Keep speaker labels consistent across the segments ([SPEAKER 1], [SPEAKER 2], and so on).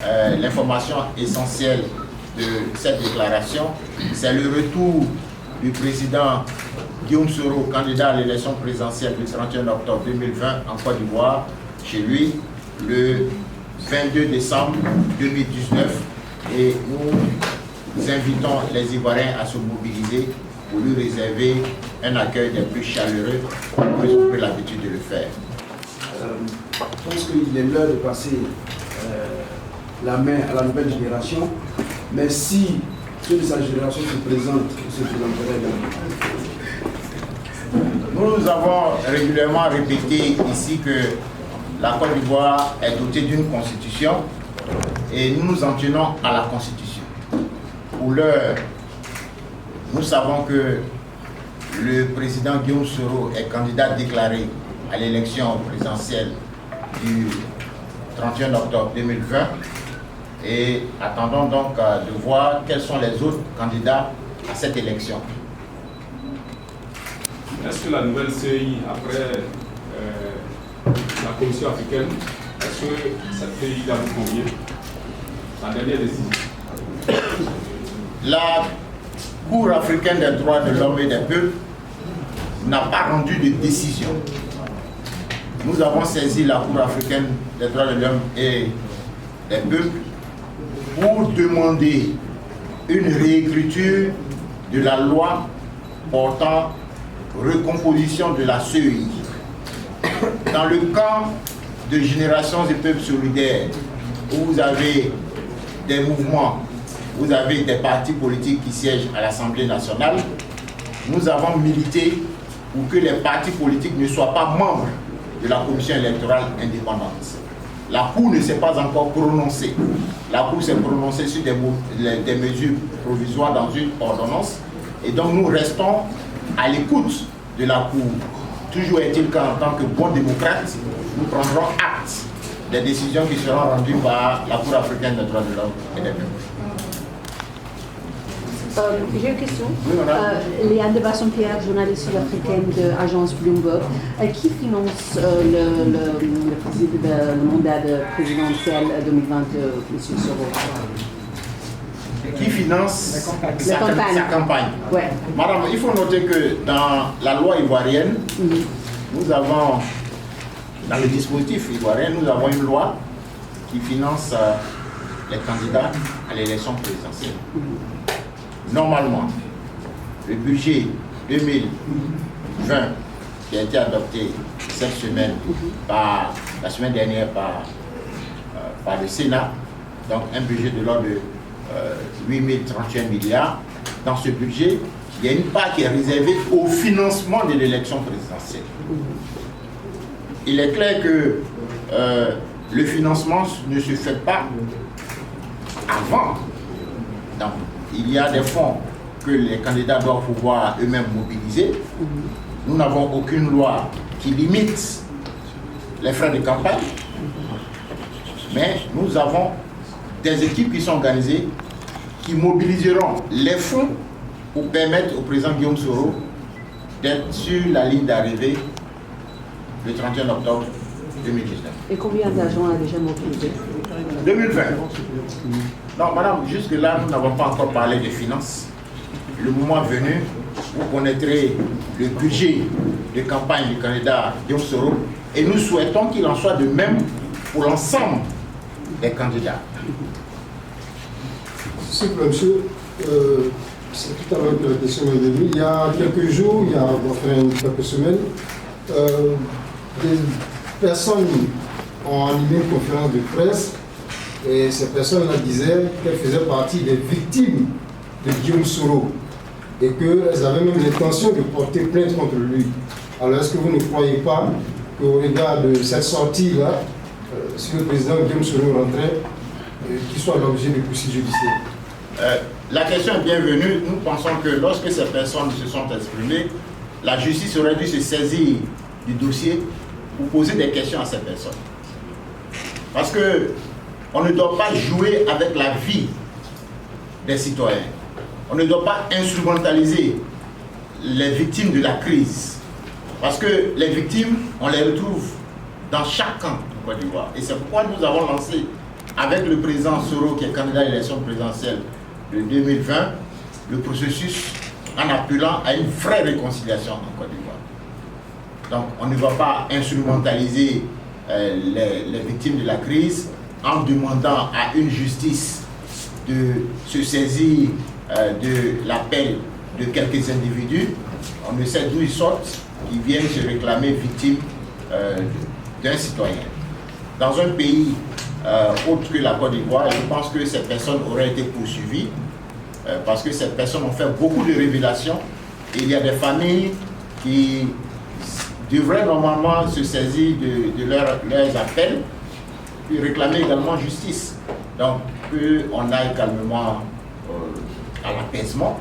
[SPEAKER 1] L'information essentielle de cette déclaration, c'est le retour du président Guillaume Soro, candidat à l'élection présidentielle du 31 octobre 2020 en Côte d'Ivoire, chez lui, le 22 décembre 2019. Et nous invitons les Ivoiriens à se mobiliser pour lui réserver un accueil des plus chaleureux, comme ils ont pris l'habitude de le faire.
[SPEAKER 2] Je pense qu'il est l'heure de passer la main à la nouvelle génération, mais si ceux de sa génération se présentent, ils se présenteraient également.
[SPEAKER 1] Nous avons régulièrement répété ici que la Côte d'Ivoire est dotée d'une constitution et nous nous en tenons à la constitution. Pour l'heure, nous savons que le président Guillaume Soro est candidat déclaré à l'élection présidentielle du 31 octobre 2020 et attendons donc de voir quels sont les autres candidats à cette élection.
[SPEAKER 3] Est-ce que la nouvelle CEI, après la Commission africaine, est-ce que cette CEI-là vous convient? La dernière décision.
[SPEAKER 1] La Cour africaine des droits de l'homme et des peuples n'a pas rendu de décision. Nous avons saisi la Cour africaine des droits de l'homme et des peuples pour demander une réécriture de la loi portant recomposition de la CEI. Dans le camp de Générations et Peuples Solidaires, où vous avez des mouvements, vous avez des partis politiques qui siègent à l'Assemblée nationale, nous avons milité pour que les partis politiques ne soient pas membres de la commission électorale indépendante. La Cour ne s'est pas encore prononcée. La Cour s'est prononcée sur des mesures provisoires dans une ordonnance. Et donc nous restons à l'écoute de la Cour. Toujours est-il qu'en tant que bons démocrates, nous prendrons acte des décisions qui seront rendues par la Cour africaine des droits de l'homme et des peuples.
[SPEAKER 4] J'ai une question.
[SPEAKER 1] Oui,
[SPEAKER 4] Léane de Bassompierre, journaliste sud-africaine de l'agence Bloomberg, qui finance le mandat présidentiel 2020 de M. Soro?
[SPEAKER 1] Qui finance sa campagne.
[SPEAKER 4] Ouais.
[SPEAKER 1] Madame, il faut noter que dans la loi ivoirienne, nous avons, dans le dispositif ivoirien, nous avons une loi qui finance les candidats à l'élection présidentielle. Normalement, le budget 2020 qui a été adopté cette semaine, la semaine dernière par le Sénat, donc un budget de l'ordre de 8031 milliards. Dans ce budget, il y a une part qui est réservée au financement de l'élection présidentielle. Il est clair que le financement ne se fait pas avant. Donc, il y a des fonds que les candidats doivent pouvoir eux-mêmes mobiliser. Nous n'avons aucune loi qui limite les frais de campagne, mais nous avons des équipes qui sont organisées, qui mobiliseront les fonds pour permettre au président Guillaume Soro d'être sur la ligne d'arrivée le 31 octobre 2019.
[SPEAKER 4] Et combien d'argent a déjà mobilisé?
[SPEAKER 1] 2020. Non, madame, jusque-là, nous n'avons pas encore parlé de finances. Le moment venu, vous connaîtrez le budget de campagne du candidat Guillaume Soro et nous souhaitons qu'il en soit de même pour l'ensemble des candidats.
[SPEAKER 5] C'est monsieur, c'est tout à l'heure que la question est venue. Il y a quelques jours, quelques semaines, des personnes ont animé une conférence de presse et ces personnes-là disaient qu'elles faisaient partie des victimes de Guillaume Soro et qu'elles avaient même l'intention de porter plainte contre lui. Alors est-ce que vous ne croyez pas qu'au regard de cette sortie-là, si le président Guillaume Soro rentrait, qu'il soit l'objet de poursuites judiciaires?
[SPEAKER 1] La question est bienvenue. Nous pensons que lorsque ces personnes se sont exprimées, la justice aurait dû se saisir du dossier pour poser des questions à ces personnes. Parce qu'on ne doit pas jouer avec la vie des citoyens. On ne doit pas instrumentaliser les victimes de la crise. Parce que les victimes, on les retrouve dans chaque camp de Côte d'Ivoire. Et c'est pourquoi nous avons lancé avec le président Soro qui est candidat à l'élection présidentielle de 2020, le processus en appelant à une vraie réconciliation en Côte d'Ivoire. Donc on ne va pas instrumentaliser les victimes de la crise en demandant à une justice de se saisir de l'appel de quelques individus. On ne sait d'où ils sortent, qui viennent se réclamer victimes d'un citoyen. Dans un pays autre que la Côte d'Ivoire, je pense que ces personnes auraient été poursuivies parce que ces personnes ont fait beaucoup de révélations et il y a des familles qui devraient normalement se saisir de leurs appels et réclamer également justice. Donc, qu'on aille calmement à l'apaisement.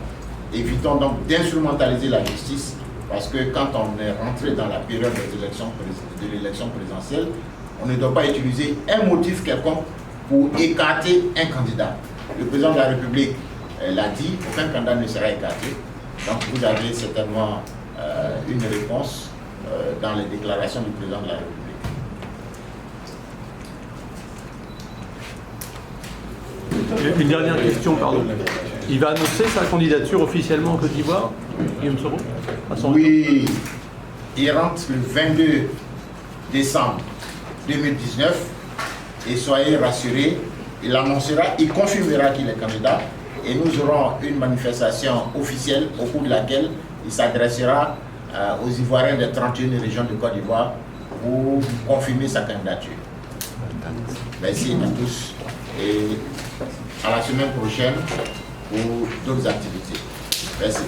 [SPEAKER 1] Évitons donc d'instrumentaliser la justice parce que quand on est rentré dans la période de l'élection présidentielle, on ne doit pas utiliser un motif quelconque pour écarter un candidat. Le président de la République l'a dit, aucun candidat ne sera écarté. Donc vous avez certainement une réponse dans les déclarations du président de la République.
[SPEAKER 6] Une dernière question, pardon. Il va annoncer sa candidature officiellement en Côte d'Ivoire, Guillaume Soro?
[SPEAKER 1] Oui, il rentre le 22 décembre 2019 et soyez rassurés, il annoncera, il confirmera qu'il est candidat et nous aurons une manifestation officielle au cours de laquelle il s'adressera aux Ivoiriens des 31 régions de Côte d'Ivoire pour confirmer sa candidature. Merci à tous et à la semaine prochaine pour d'autres activités. Merci.